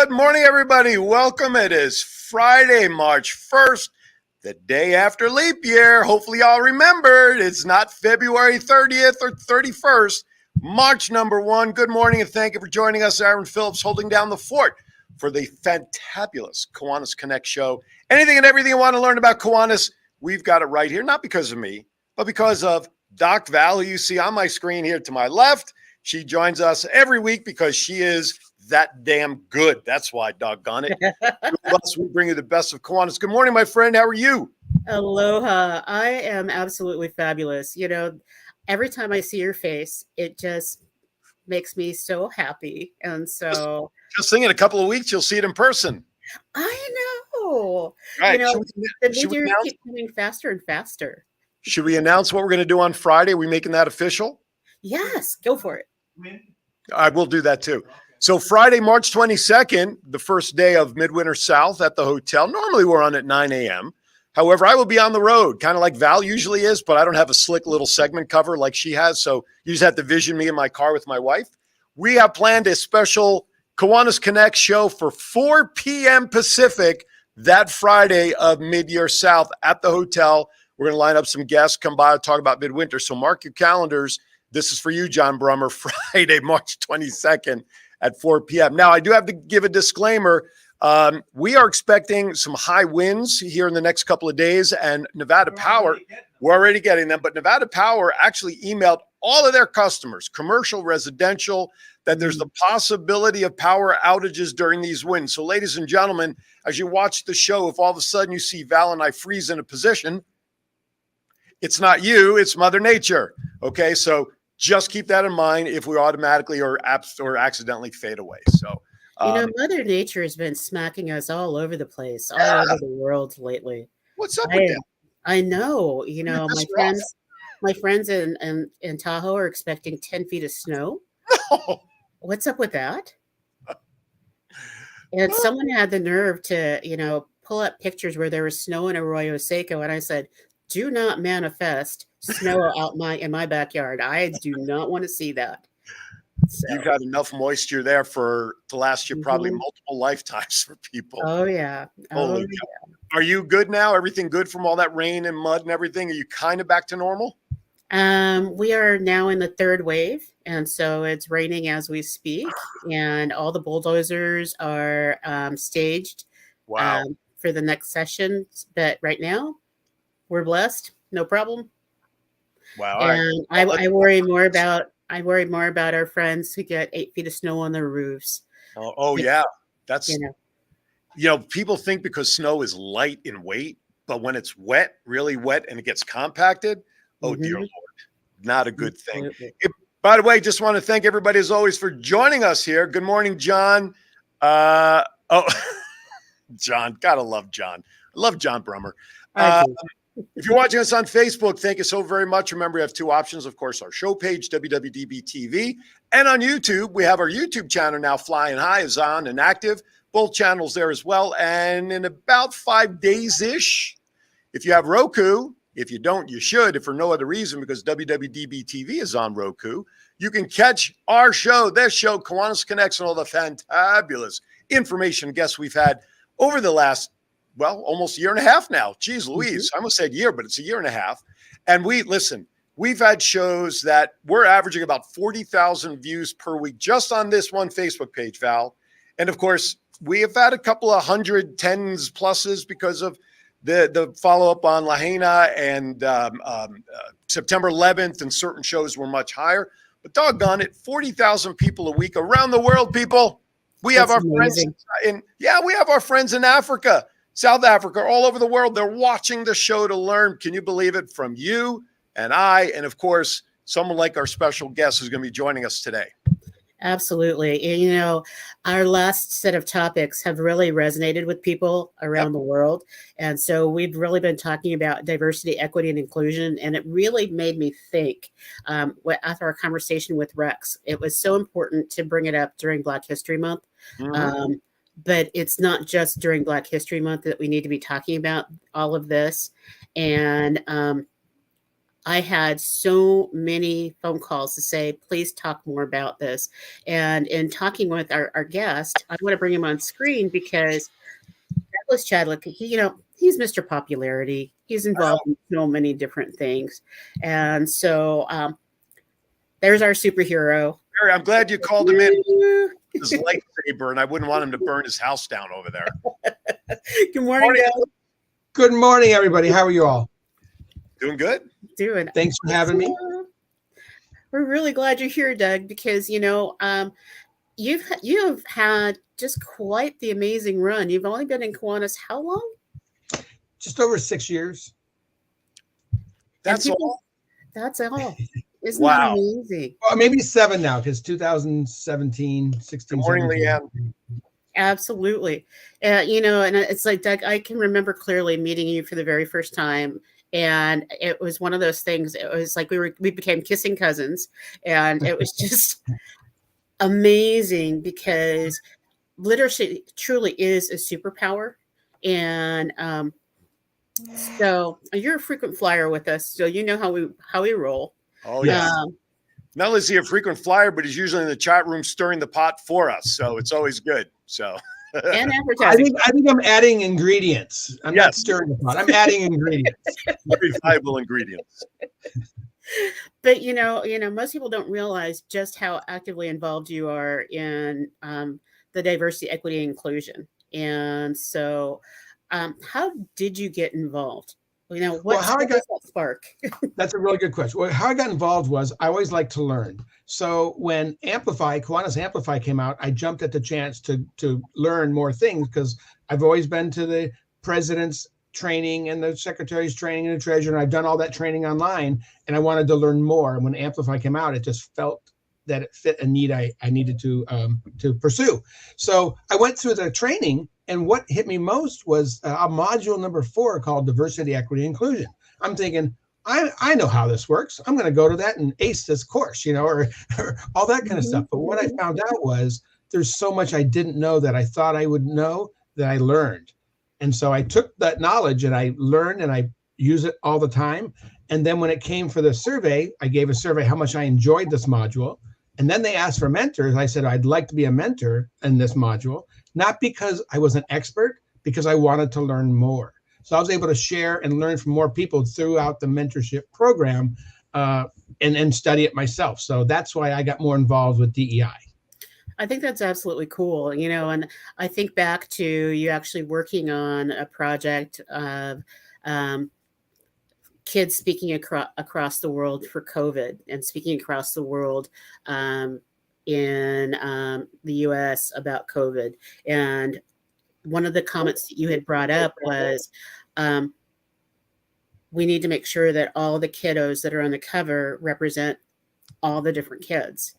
Good morning, everybody. Welcome. It is Friday, March 1st, the day after leap year. Hopefully, y'all remembered it's not February 30th or 31st, March number 1. Good morning, and thank you for joining us. Aaron Phillips holding down the fort for the fantabulous Kiwanis Connects show. Anything and everything you want to learn about Kiwanis, we've got it right here, not because of me, but because of Doc Val, who you see on my screen here to my left. She joins us every week because she is that damn good. That's why, doggone it. We bring you the best of Kiwanis. Good morning, my friend. How are you? Aloha. I am absolutely fabulous. Every time I see your face, it just makes me so happy. And so Just think in a couple of weeks, you'll see it in person. I know. Right. The meteors keep coming faster and faster. Should we announce what we're going to do on Friday? Are we making that official? Yes, go for it. I will do that too. So Friday, March 22nd, the first day of Midwinter South at the hotel. Normally we're on at 9 a.m. However, I will be on the road, kind of like Val usually is, but I don't have a slick little segment cover like she has. So you just have to vision me in my car with my wife. We have planned a special Kiwanis Connects show for 4 p.m. Pacific that Friday of Mid-Year South at the hotel. We're going to line up some guests, come by and talk about midwinter. So mark your calendars. This is for you, John Brummer, Friday, March 22nd. At 4 p.m. Now, I do have to give a disclaimer. We are expecting some high winds here in the next couple of days, and Nevada Power, we're already getting them, but Nevada Power actually emailed all of their customers, commercial, residential, that there's the possibility of power outages during these winds. So, ladies and gentlemen, as you watch the show, if all of a sudden you see Val and I freeze in a position, it's not you, it's Mother Nature. Okay, so just keep that in mind if we automatically or accidentally fade away. So, Mother Nature has been smacking us all over the place, all over the world lately. What's up with that? I know. My friends in Tahoe are expecting 10 feet of snow. No. What's up with that? And someone had the nerve to, pull up pictures where there was snow in Arroyo Seco, and I said, do not manifest snow in my backyard. I do not want to see that. So. You've got enough moisture there to last you probably multiple lifetimes for people. Oh, yeah. Yeah. Are you good now? Everything good from all that rain and mud and everything? Are you kind of back to normal? We are now in the third wave, and so it's raining as we speak, and all the bulldozers are staged for the next session. But right now, we're blessed, no problem. Wow! And I worry more about our friends who get 8 feet of snow on their roofs. Oh yeah, that's people think because snow is light in weight, but when it's wet, really wet, and it gets compacted, oh dear Lord, not a good thing. By the way, just want to thank everybody as always for joining us here. Good morning, John. John, gotta love John. I love John Brummer. If you're watching us on Facebook, thank you so very much. Remember, we have two options. Of course, our show page, WWDB TV, and on YouTube, we have our YouTube channel now flying high, is on and active. Both channels there as well. And in about 5 days-ish, if you have Roku, if you don't, you should, if for no other reason, because WWDB TV is on Roku, you can catch our show, this show, Kiwanis Connects, and all the fantabulous information guests we've had over the last almost a year and a half now. Geez Louise. I almost said year, but it's a year and a half. And we've had shows that we're averaging about 40,000 views per week just on this one Facebook page, Val. And of course, we have had a couple of 110s pluses because of the follow-up on Lahaina and September 11th, and certain shows were much higher. But doggone it, 40,000 people a week around the world, people. We have our friends we have our friends in Africa, South Africa, all over the world. They're watching the show to learn. Can you believe it? From you and I, and of course, someone like our special guest who's going to be joining us today. Absolutely. And, our last set of topics have really resonated with people around the world. And so we've really been talking about diversity, equity, and inclusion. And it really made me think after our conversation with Rex, it was so important to bring it up during Black History Month. But it's not just during Black History Month that we need to be talking about all of this. And I had so many phone calls to say, please talk more about this. And in talking with our guest, I want to bring him on screen because Douglas Chadwick, he's Mr. Popularity. He's involved in so many different things. And so there's our superhero. Barry, I'm glad you called him in. His lightsaber, and I wouldn't want him to burn his house down over there. Good morning, Doug. Good morning, everybody. How are you all? Doing good. Thanks for having me. We're really glad you're here, Doug, because you have had just quite the amazing run. You've only been in Kiwanis how long? Just over 6 years. That's all. That's all. Isn't that amazing? Well, maybe 7 now, because 2017, 16. Good morning, Leanne. Absolutely. And it's like, Doug, I can remember clearly meeting you for the very first time. And it was one of those things. It was like we became kissing cousins. And it was just amazing because literacy truly is a superpower. And so you're a frequent flyer with us. So you know how we roll. Oh, yeah. Not only is he a frequent flyer, but he's usually in the chat room stirring the pot for us. So it's always good. So and advertising. I think I'm adding ingredients. I'm not stirring the pot. I'm adding ingredients. Very valuable ingredients. But most people don't realize just how actively involved you are in the diversity, equity, and inclusion. And so, how did you get involved? How I got that spark? That's a really good question. Well, how I got involved was I always like to learn. So when Kiwanis Amplify came out, I jumped at the chance to learn more things because I've always been to the president's training and the secretary's training and the treasurer, and I've done all that training online, and I wanted to learn more. And when Amplify came out, it just felt that it fit a need I needed to pursue. So I went through the training, and what hit me most was a module number 4 called Diversity, Equity, Inclusion. I'm thinking, I know how this works. I'm going to go to that and ace this course, or all that kind of stuff. But what I found out was there's so much I didn't know that I thought I would know that I learned. And so I took that knowledge and I learned and I use it all the time. And then when it came for the survey, I gave a survey how much I enjoyed this module. And then they asked for mentors. I said, I'd like to be a mentor in this module, not because I was an expert, because I wanted to learn more. So I was able to share and learn from more people throughout the mentorship program and study it myself. So that's why I got more involved with DEI. I think that's absolutely cool, and I think back to you actually working on a project of kids speaking across the world for COVID and speaking across the world in the US about COVID. And one of the comments that you had brought up was we need to make sure that all the kiddos that are on the cover represent all the different kids.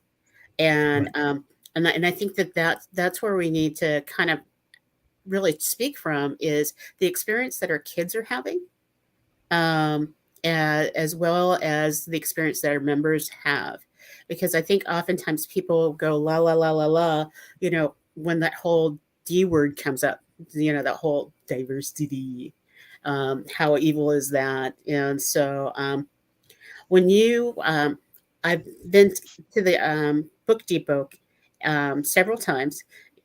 And right. And I think that's where we need to kind of really speak from is the experience that our kids are having, as well as the experience that our members have. Because I think oftentimes people go la la la la la, when that whole D word comes up, that whole diversity, how evil is that? And so when I've been to the Book Depot several times,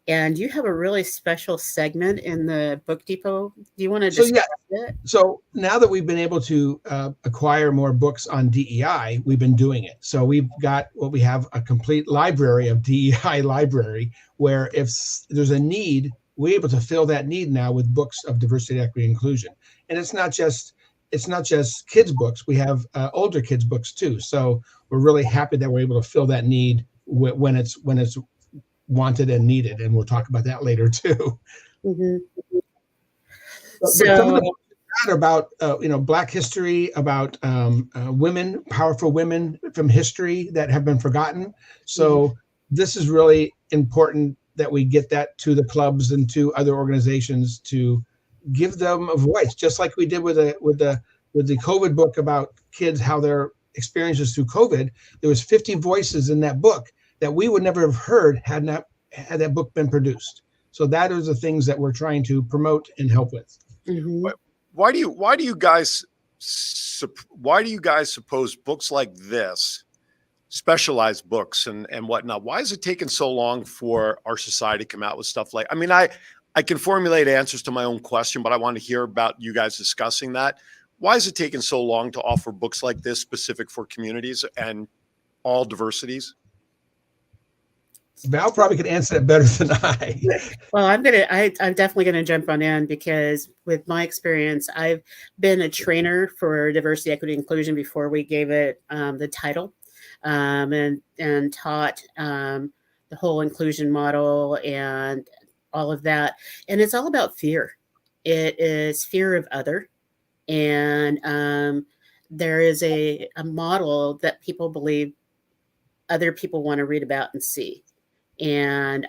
and you have a really special segment in the Book Depot. Do you want to discuss it? So now that we've been able to acquire more books on DEI, we've been doing it. So we have a complete library of DEI library, where if there's a need, we're able to fill that need now with books of diversity, equity, inclusion. And it's not just kids books. We have older kids books too. So we're really happy that we're able to fill that need when it's wanted and needed, and we'll talk about that later too. Mm-hmm. So some of the books are about Black history, about women, powerful women from history that have been forgotten. So this is really important that we get that to the clubs and to other organizations to give them a voice, just like we did with the COVID book about kids, how their experiences through COVID. There was 50 voices in that book that we would never have heard had that book been produced. So that is the things that we're trying to promote and help with. Mm-hmm. Why do you guys why do you guys suppose books like this, specialized books and whatnot, why is it taking so long for our society to come out with stuff like, I mean, I can formulate answers to my own question, but I want to hear about you guys discussing that. Why is it taking so long to offer books like this specific for communities and all diversities? Val probably could answer that better than I. Well, I'm definitely gonna jump on in, because with my experience, I've been a trainer for diversity, equity, inclusion before we gave it the title, and taught the whole inclusion model and all of that. And it's all about fear. It is fear of other, and there is a model that people believe other people want to read about and see. And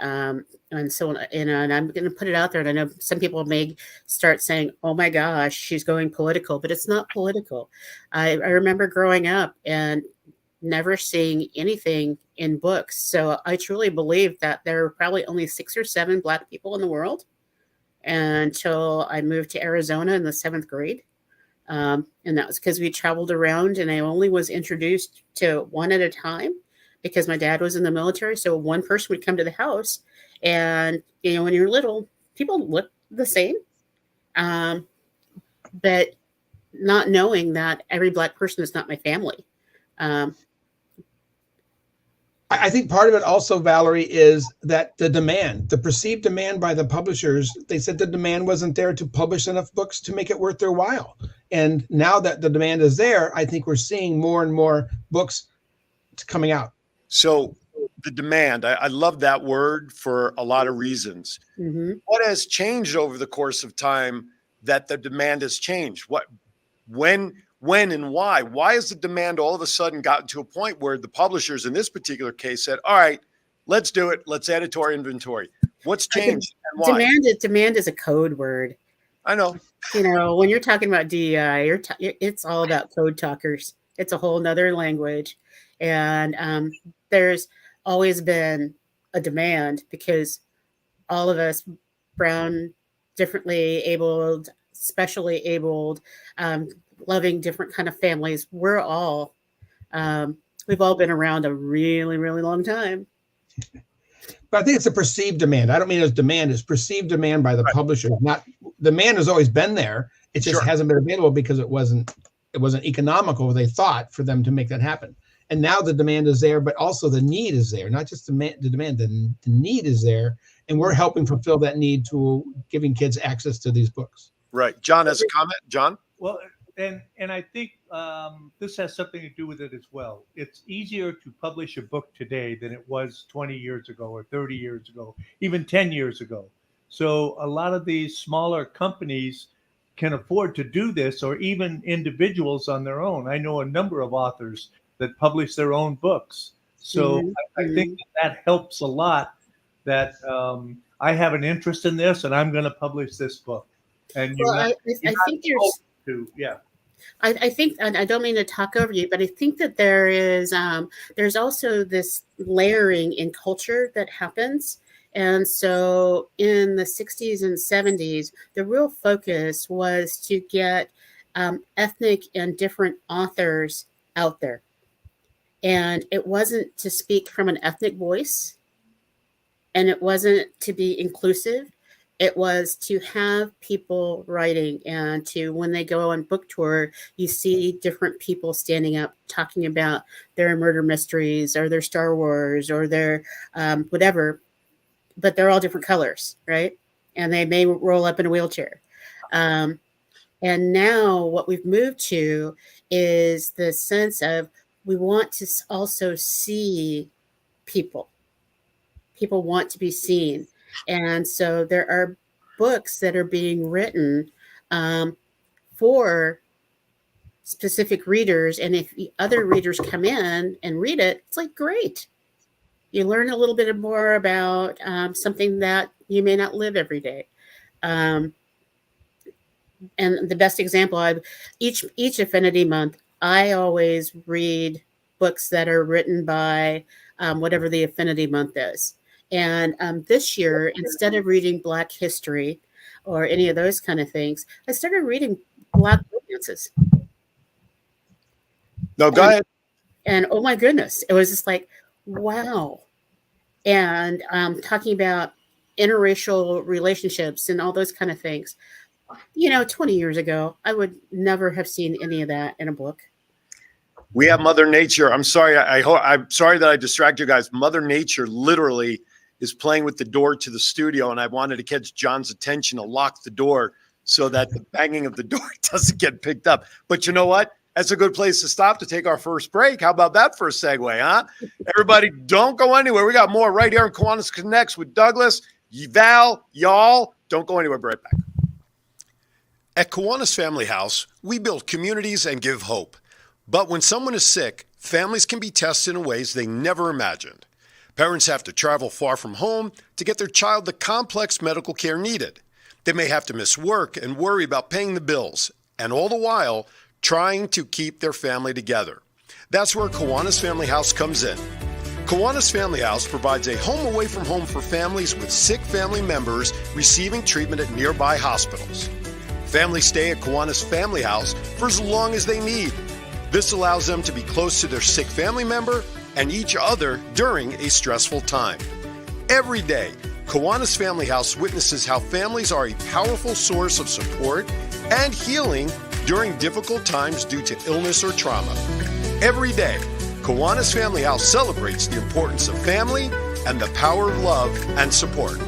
so, and I'm going to put it out there, and I know some people may start saying, oh my gosh, she's going political, but it's not political. I remember growing up and never seeing anything in books. So I truly believe that there are probably only 6 or 7 Black people in the world until I moved to Arizona in the 7th grade. And that was because we traveled around, and I only was introduced to one at a time, because my dad was in the military. So one person would come to the house, and, you know, when you're little, people look the same. But not knowing that every Black person is not my family. I think part of it also, Valerie, is that the perceived demand by the publishers, they said the demand wasn't there to publish enough books to make it worth their while. And now that the demand is there, I think we're seeing more and more books coming out. So the demand, I love that word for a lot of reasons. Mm-hmm. What has changed over the course of time that the demand has changed? When and why? Why has the demand all of a sudden gotten to a point where the publishers in this particular case said, all right, let's do it. Let's add it to our inventory. What's changed and why? Demand is a code word. I know. You know, when you're talking about DEI, it's all about code talkers. It's a whole nother language. And there's always been a demand, because all of us, brown, differently abled, specially abled, loving different kind of families, we've all been around a really, really long time. But I think it's a perceived demand. I don't mean as demand, it's perceived demand by the publisher. Not demand has always been there. It just hasn't been available because it wasn't economical, they thought, for them to make that happen. And now the demand is there, but also the need is there. Not just the demand, the need is there. And we're helping fulfill that need to giving kids access to these books. Right. John has a comment. John? Well, and I think this has something to do with it as well. It's easier to publish a book today than it was 20 years ago or 30 years ago, even 10 years ago. So a lot of these smaller companies can afford to do this, or even individuals on their own. I know a number of authors that publish their own books. So I think that helps a lot, that I have an interest in this and I'm going to publish this book. And I think I think, and I don't mean to talk over you, but I think that there's also this layering in culture that happens. And so in the 60s and 70s, the real focus was to get ethnic and different authors out there. And it wasn't to speak from an ethnic voice, and it wasn't to be inclusive. It was to have people writing, and to, when they go on book tour, you see different people standing up talking about their murder mysteries or their Star Wars or their whatever, but they're all different colors, right? And they may roll up in a wheelchair. And now what we've moved to is the sense of, we want to also see people. People want to be seen. And so there are books that are being written for specific readers. And if other readers come in and read it, it's like, great. You learn a little bit more about something that you may not live every day. And the best example, each Affinity Month, I always read books that are written by whatever the Affinity Month is. And this year, instead of reading Black history or any of those kind of things, I started reading Black romances. No, go ahead. And oh my goodness, it was just like, wow. And talking about interracial relationships and all those kind of things. 20 years ago, I would never have seen any of that in a book. We have Mother Nature. I'm sorry. I'm sorry that I distract you guys. Mother Nature literally is playing with the door to the studio, and I wanted to catch John's attention to lock the door so that the banging of the door doesn't get picked up. But you know what? That's a good place to stop to take our first break. How about that for a segue, huh? Everybody, don't go anywhere. We got more right here on Kiwanis Connects with Douglas, Val, y'all. Don't go anywhere. Be right back. At Kiwanis Family House, we build communities and give hope. But when someone is sick, families can be tested in ways they never imagined. Parents have to travel far from home to get their child the complex medical care needed. They may have to miss work and worry about paying the bills, and all the while, trying to keep their family together. That's where Kiwanis Family House comes in. Kiwanis Family House provides a home away from home for families with sick family members receiving treatment at nearby hospitals. Families stay at Kiwanis Family House for as long as they need. This allows them to be close to their sick family member and each other during a stressful time. Every day, Kiwanis Family House witnesses how families are a powerful source of support and healing during difficult times due to illness or trauma. Every day, Kiwanis Family House celebrates the importance of family and the power of love and support.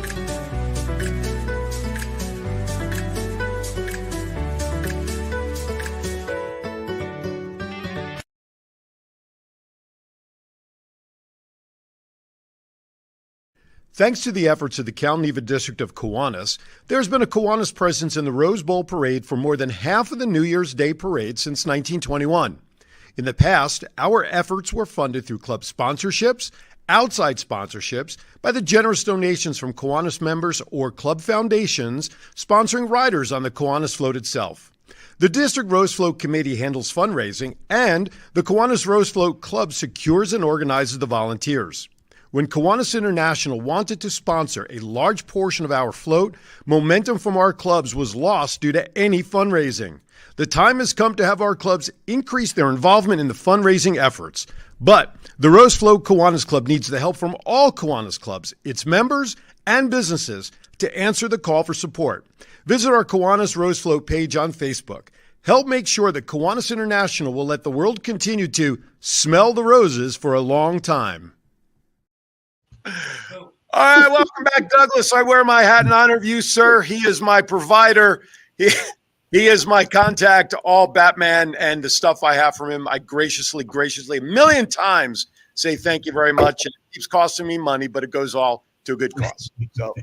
Thanks to the efforts of the Cal Neva District of Kiwanis, there's been a Kiwanis presence in the Rose Bowl Parade for more than half of the New Year's Day Parade since 1921. In the past, our efforts were funded through club sponsorships, outside sponsorships, by the generous donations from Kiwanis members or club foundations sponsoring riders on the Kiwanis float itself. The District Rose Float Committee handles fundraising, and the Kiwanis Rose Float Club secures and organizes the volunteers. When Kiwanis International wanted to sponsor a large portion of our float, momentum from our clubs was lost due to any fundraising. The time has come to have our clubs increase their involvement in the fundraising efforts. But the Rose Float Kiwanis Club needs the help from all Kiwanis clubs, its members, and businesses to answer the call for support. Visit our Kiwanis Rose Float page on Facebook. Help make sure that Kiwanis International will let the world continue to smell the roses for a long time. All right, welcome back, Douglas. I wear my hat in honor of you, sir. He is my provider. He is my contact, all Batman and the stuff I have from him. I graciously, a million times say thank you very much. And it keeps costing me money, but it goes all to a good cause. So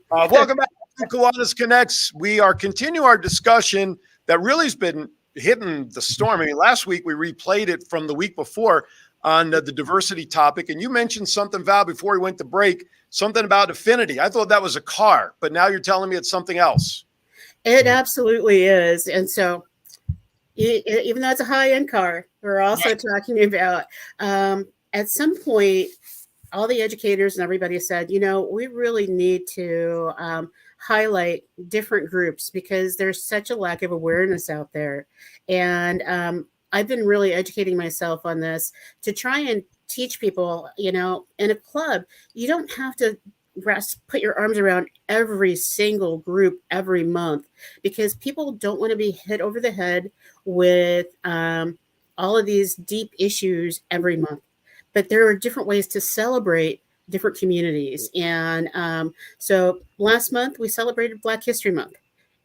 welcome back to Kiwanis Connects. We are continuing our discussion that really has been hitting the storm. I mean, last week we replayed it from the week before on the diversity topic. And you mentioned something, Val, before we went to break, something about affinity. I thought that was a car, but now you're telling me it's something else. It absolutely is. And so even though it's a high-end car, we're also talking about at some point, all the educators and everybody said, we really need to highlight different groups because there's such a lack of awareness out there. And I've been really educating myself on this to try and teach people, in a club, you don't have to put your arms around every single group every month because people don't want to be hit over the head with all of these deep issues every month. But there are different ways to celebrate different communities. And so last month we celebrated Black History Month.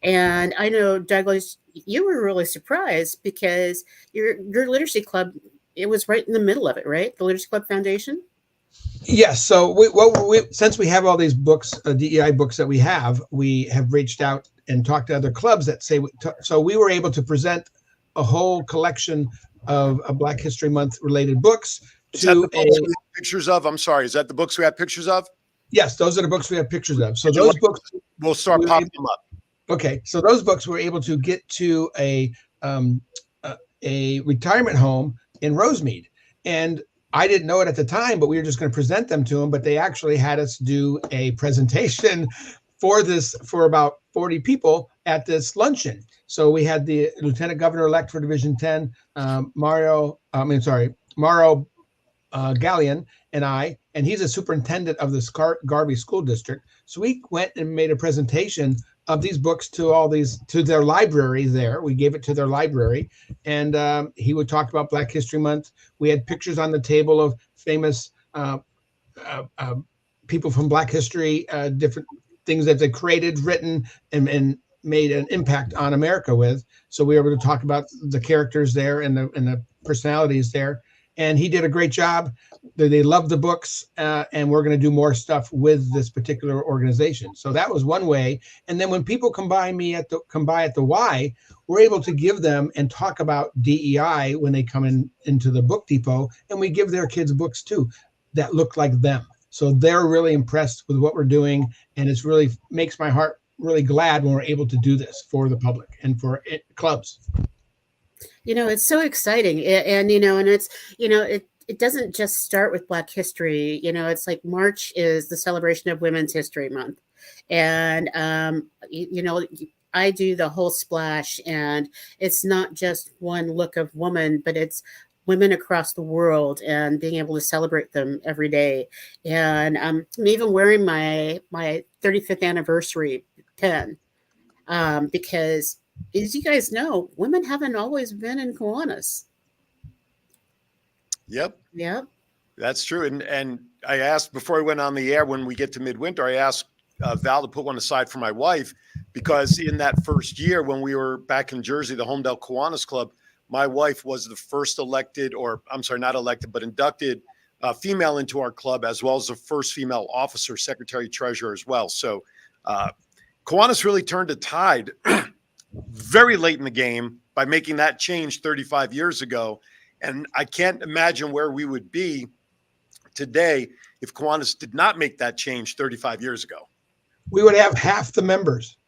And I know, Douglas, you were really surprised because your literacy club, it was right in the middle of it, right? The Literacy Club Foundation? Yes. So since we have all these books, DEI books that we have reached out and talked to other clubs that say, so we were able to present a whole collection of Black History Month related books. Is that the books we have pictures of? I'm sorry. Is that the books we have pictures of? Yes, those are the books we have pictures of. So those books, we'll start popping them up. Okay, so those books were able to get to a retirement home in Rosemead, and I didn't know it at the time, but we were just going to present them to them. But they actually had us do a presentation for about 40 people at this luncheon. So we had the Lieutenant Governor-elect for Division 10, Mauro Gallion, and he's a superintendent of this Garvey School District. So we went and made a presentation of these books to their library there. We gave it to their library, and he would talk about Black History Month. We had pictures on the table of famous people from Black history, different things that they created, written, and made an impact on America with. So we were able to talk about the characters there and the personalities there. And he did a great job. They loved the books, and we're going to do more stuff with this particular organization. So that was one way. And then when people come by at the Y, we're able to give them and talk about DEI when they come into the book depot, and we give their kids books too that look like them. So they're really impressed with what we're doing, and it's really makes my heart really glad when we're able to do this for the public and for clubs. It's so exciting. And it's, it doesn't just start with Black history. It's like March is the celebration of Women's History Month. And, I do the whole splash, and it's not just one look of woman, but it's women across the world and being able to celebrate them every day. And I'm even wearing my 35th anniversary pin because, as you guys know, women haven't always been in Kiwanis. Yep. That's true. And I asked before I went on the air, when we get to midwinter, I asked Val to put one aside for my wife, because in that first year when we were back in Jersey, the Homedale Kiwanis Club, my wife was the first inducted female into our club, as well as the first female officer, secretary, treasurer as well. So Kiwanis really turned a tide very late in the game by making that change 35 years ago. And I can't imagine where we would be today if Kiwanis did not make that change 35 years ago. We would have half the members.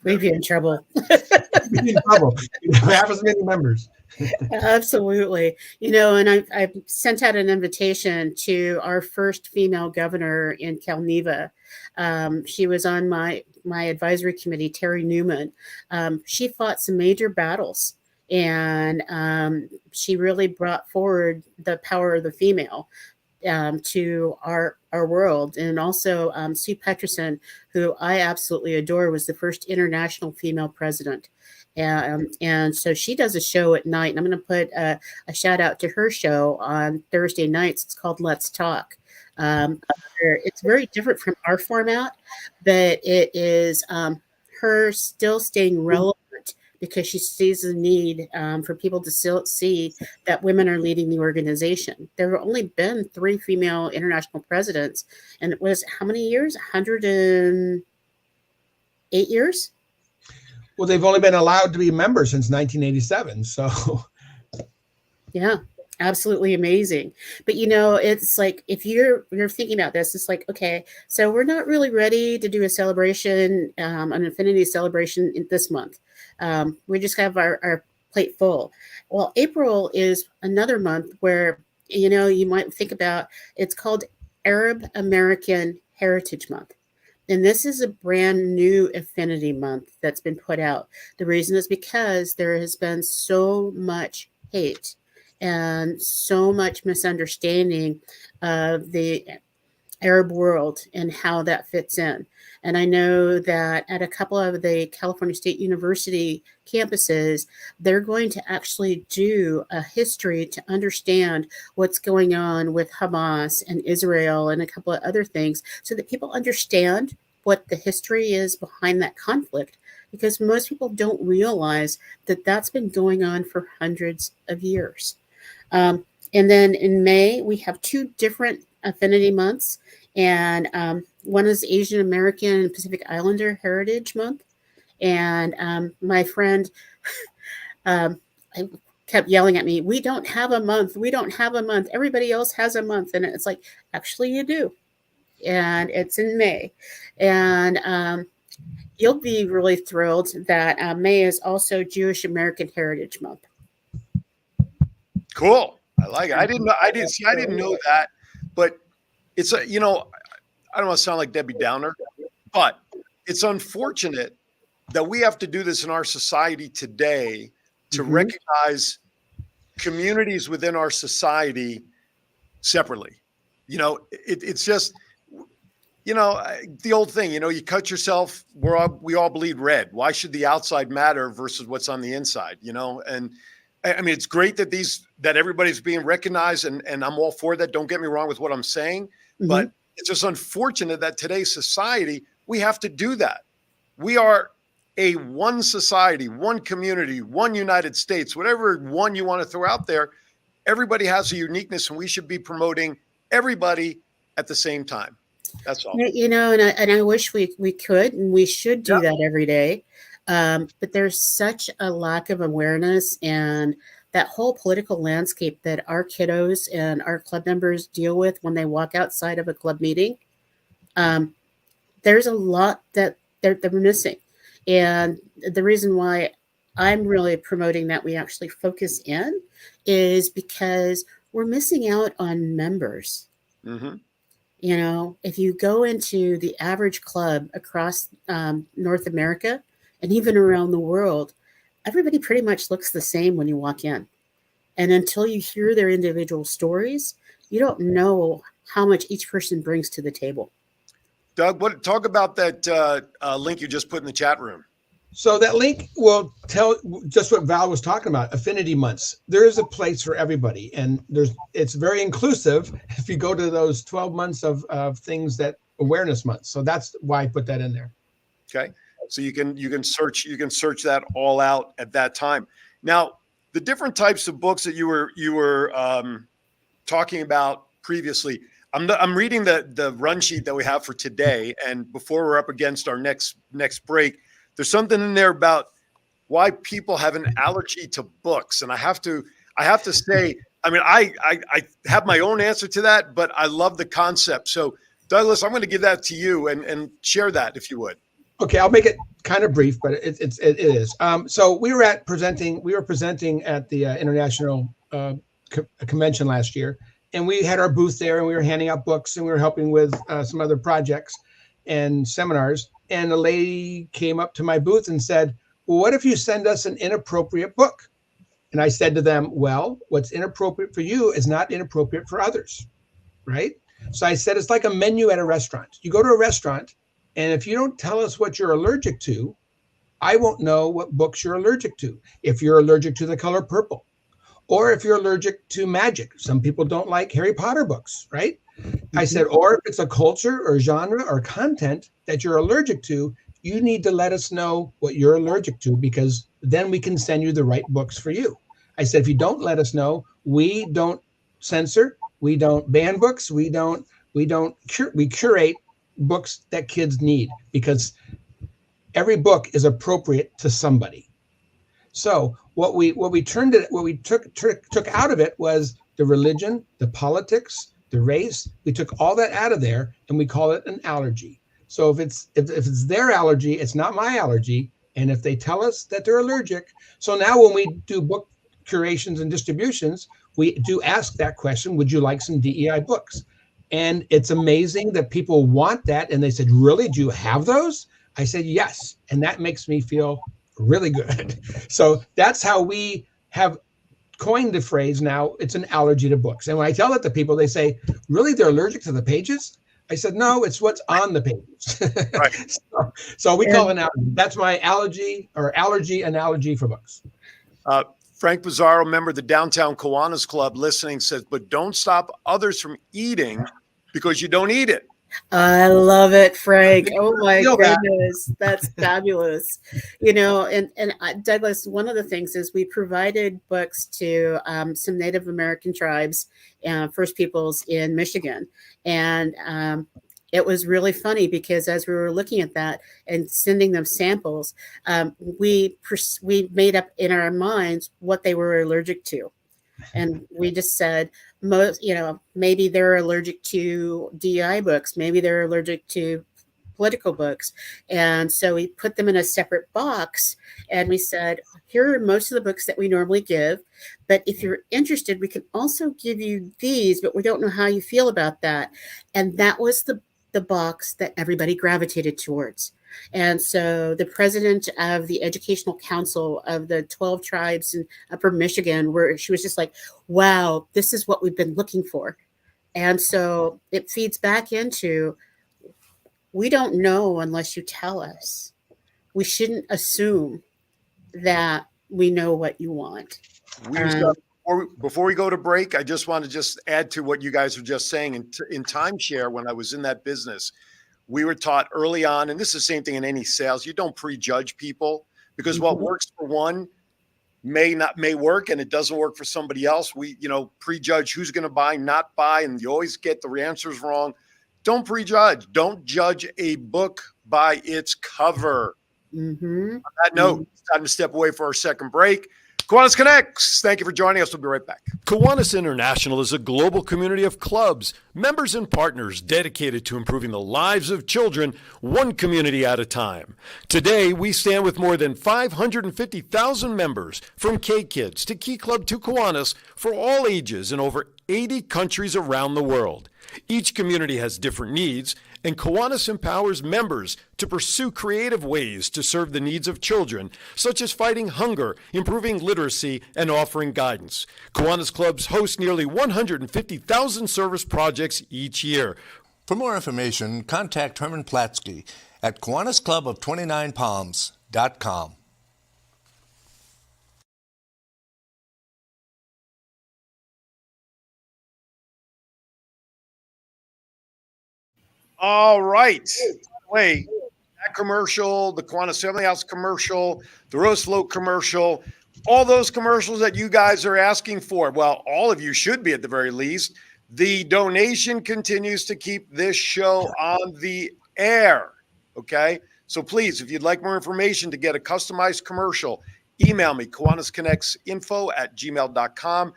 We'd be in trouble. We'd be in trouble. We'd have half as many members. Absolutely. And I sent out an invitation to our first female governor in Calneva. She was on my advisory committee, Terry Newman. She fought some major battles, and she really brought forward the power of the female to our world. And also Sue Peterson, who I absolutely adore, was the first international female president. And so she does a show at night, and I'm going to put a shout out to her show on Thursday nights. It's called Let's Talk. It's very different from our format, but it is her still staying relevant, because she sees the need for people to still see that women are leading the organization. There have only been 3 female international presidents, and it was how many years? 108 years? Well, they've only been allowed to be members since 1987. So, yeah, absolutely amazing. But it's like, if you're thinking about this, it's like, okay, so we're not really ready to do a celebration, an Infinity celebration this month. We just have our plate full. Well, April is another month where you might think about. It's called Arab American Heritage Month. And this is a brand new affinity month that's been put out. The reason is because there has been so much hate and so much misunderstanding of the Arab world and how that fits in. And I know that at a couple of the California State University campuses, they're going to actually do a history to understand what's going on with Hamas and Israel and a couple of other things, so that people understand what the history is behind that conflict, because most people don't realize that that's been going on for hundreds of years. And then in May, we have 2 different affinity months, and one is Asian American and Pacific Islander Heritage Month. And my friend kept yelling at me, "We don't have a month. We don't have a month. Everybody else has a month." And it's like, actually you do. And it's in May. And you'll be really thrilled that May is also Jewish American Heritage Month. Cool. I like it. I didn't know that, but it's I don't want to sound like Debbie Downer, but it's unfortunate that we have to do this in our society today to recognize communities within our society separately. You know, it's just, you know, the old thing, you know, you cut yourself, we all bleed red. Why should the outside matter versus what's on the inside, you know? And I mean, it's great that everybody's being recognized, and I'm all for that. Don't get me wrong with what I'm saying, but it's just unfortunate that today's society, we have to do that. We are a one society, one community, one United States, whatever one you want to throw out there. Everybody has a uniqueness, and we should be promoting everybody at the same time. That's all. You know, and I wish we could, and we should do that every day. But there's such a lack of awareness, and that whole political landscape that our kiddos and our club members deal with when they walk outside of a club meeting. There's a lot that they're missing. And the reason why I'm really promoting that we actually focus in is because we're missing out on members. You know, if you go into the average club across North America and even around the world, everybody pretty much looks the same when you walk in. And until you hear their individual stories, you don't know how much each person brings to the table. Doug, talk about that link you just put in the chat room. So that link will tell just what Val was talking about, affinity months. There is a place for everybody, and it's very inclusive if you go to those 12 months of things that awareness months. So that's why I put that in there. Okay. So you can search that all out at that time. Now, the different types of books that you were talking about previously, I'm reading the run sheet that we have for today, and before we're up against our next break, there's something in there about why people have an allergy to books, and I have to say, I mean, I have my own answer to that, but I love the concept. So, Douglas, I'm going to give that to you and share that if you would. Okay, I'll make it kind of brief, but it is. So we were presenting at the International Convention last year, and we had our booth there, and we were handing out books, and we were helping with some other projects and seminars. And a lady came up to my booth and said, "Well, what if you send us an inappropriate book?" And I said to them, "Well, what's inappropriate for you is not inappropriate for others, right?" So I said, it's like a menu at a restaurant. You go to a restaurant, and if you don't tell us what you're allergic to, I won't know what books you're allergic to. If you're allergic to the color purple, or if you're allergic to magic. Some people don't like Harry Potter books, right? I said, or if it's a culture or genre or content that you're allergic to, you need to let us know what you're allergic to, because then we can send you the right books for you. I said, if you don't let us know, we don't censor, we don't ban books, we curate books that kids need, because every book is appropriate to somebody. So what we took out of it was the religion, the politics, the race. We took all that out of there, and we call it an allergy. So if it's their allergy, it's not my allergy. And if they tell us that they're allergic, so now when we do book curations and distributions, we do ask that question: would you like some DEI books? And it's amazing that people want that. And they said, really, do you have those? I said, yes. And that makes me feel really good. So that's how we have coined the phrase now. It's an allergy to books. And when I tell it to people, they say, really, they're allergic to the pages? I said, no, it's what's on the pages. Right. so we call it an allergy. That's my allergy analogy for books. Frank Bizzaro, member of the Downtown Kiwanis Club, listening, says, but don't stop others from eating because you don't eat it. I love it, Frank. Oh my goodness, that's fabulous. You know, and Douglas, one of the things is we provided books to some Native American tribes and First Peoples in Michigan, and it was really funny because as we were looking at that and sending them samples, we made up in our minds what they were allergic to. And we just said, maybe they're allergic to DEI books. Maybe they're allergic to political books. And so we put them in a separate box. And we said, here are most of the books that we normally give. But if you're interested, we can also give you these, but we don't know how you feel about that. And that was the box that everybody gravitated towards. And so the president of the Educational Council of the 12 tribes in Upper Michigan, where she was just like, wow, this is what we've been looking for. And so it feeds back into, we don't know unless you tell us. We shouldn't assume that we know what you want. Before we go to break, I just want to just add to what you guys were just saying. In timeshare, when I was in that business, we were taught early on, and this is the same thing in any sales, you don't prejudge people, because what works for one may work, and it doesn't work for somebody else. We, prejudge who's going to buy, not buy, and you always get the answers wrong. Don't prejudge. Don't judge a book by its cover. On that note, it's time to step away for our second break. Kiwanis Connects, thank you for joining us. We'll be right back. Kiwanis International is a global community of clubs, members, and partners dedicated to improving the lives of children, one community at a time. Today, we stand with more than 550,000 members, from K-Kids to Key Club to Kiwanis, for all ages in over 80 countries around the world. Each community has different needs, and Kiwanis empowers members to pursue creative ways to serve the needs of children, such as fighting hunger, improving literacy, and offering guidance. Kiwanis clubs host nearly 150,000 service projects each year. For more information, contact Herman Platsky at KiwanisClub of29Palms.com. All right. Wait, that commercial, the Kiwanis Family House commercial, the Roast Float commercial, all those commercials that you guys are asking for. Well, all of you should be at the very least. The donation continues to keep this show on the air. Okay. So please, if you'd like more information to get a customized commercial, email me, KiwanisConnectsInfo@gmail.com.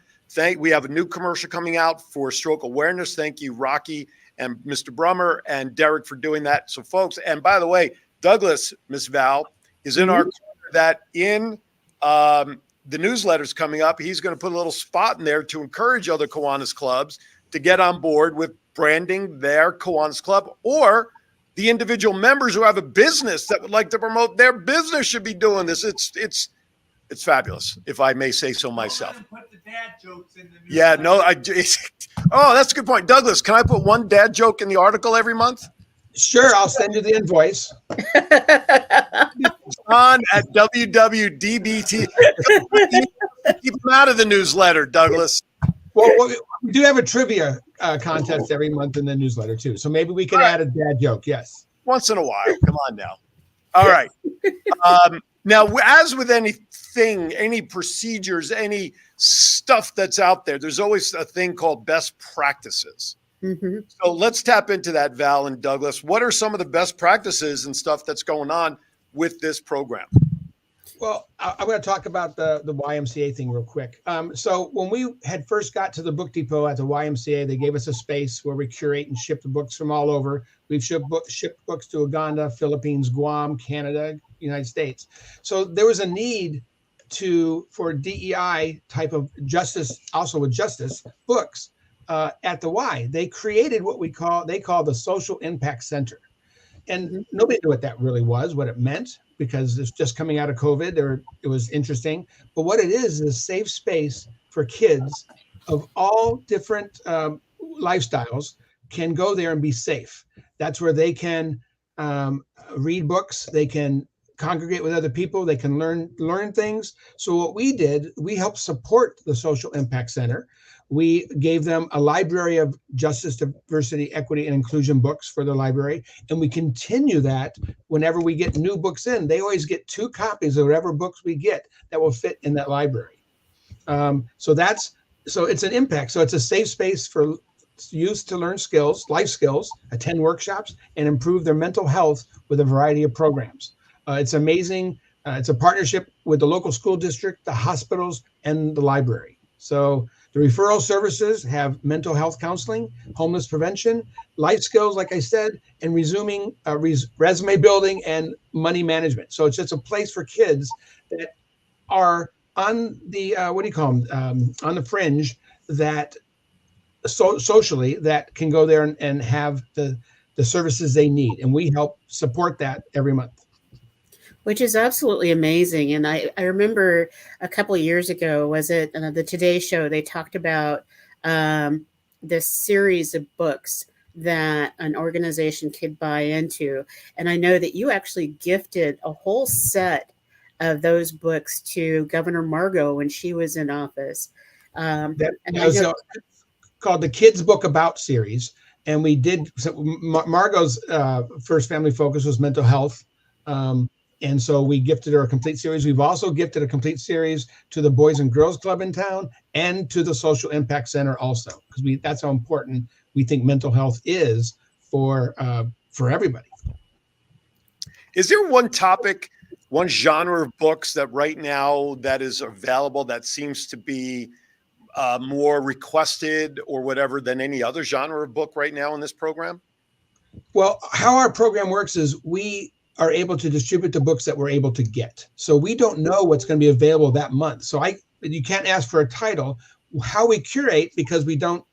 We have a new commercial coming out for stroke awareness. Thank you, Rocky and Mr. Brummer and Derek, for doing that. So folks, and by the way, Douglas, Miss Val, is in our corner that in the newsletters coming up, he's going to put a little spot in there to encourage other Kiwanis clubs to get on board with branding their Kiwanis club, or the individual members who have a business that would like to promote their business should be doing this. It's fabulous, if I may say so myself. Put the dad jokes in the yeah, no, oh, that's a good point. Douglas, can I put one dad joke in the article every month? Sure, I'll send you the invoice. On at WWDBT. Keep them out of the newsletter, Douglas. Well, we do have a trivia contest every month in the newsletter too, so maybe we can add a dad joke. Yes, once in a while. Come on now. All right. Now, as with anything, any procedures, any stuff that's out there, there's always a thing called best practices. So let's tap into that, Val and Douglas. What are some of the best practices and stuff that's going on with this program? Well, I'm going to talk about the YMCA thing real quick. So when we had first got to the book depot at the YMCA, they gave us a space where we curate and ship the books from all over. We've shipped books to Uganda, Philippines, Guam, Canada, United States. So there was a need for DEI type of justice, also with justice books at the Y. They created what they call the Social Impact Center. And nobody knew what that really was, what it meant, because it's just coming out of COVID, it was interesting. But what it is a safe space for kids of all different lifestyles can go there and be safe. That's where they can read books, they can congregate with other people, they can learn things. So what we did, we helped support the Social Impact Center. We gave them a library of justice, diversity, equity, and inclusion books for the library. And we continue that whenever we get new books in. They always get 2 copies of whatever books we get that will fit in that library. So it's an impact. So it's a safe space for youth to learn skills, life skills, attend workshops, and improve their mental health with a variety of programs. It's amazing. It's a partnership with the local school district, the hospitals, and the library. So the referral services have mental health counseling, homeless prevention, life skills, like I said, and resuming resume building and money management. So it's just a place for kids that are on the, on the fringe, that socially, that can go there and have the the services they need. And we help support that every month. Which is absolutely amazing. And I remember a couple of years ago, was it the Today Show? They talked about this series of books that an organization could buy into. And I know that you actually gifted a whole set of those books to Governor Margot when she was in office. That was called the Kids Book About series. And we did, so Margot's first family focus was mental health. And so we gifted her a complete series. We've also gifted a complete series to the Boys and Girls Club in town and to the Social Impact Center also, because that's how important we think mental health is for everybody. Is there one topic, one genre of books that right now that is available that seems to be more requested or whatever than any other genre of book right now in this program? Well, how our program works is we are able to distribute the books that we're able to get. So we don't know what's going to be available that month. So you can't ask for a title. How we curate, because we don't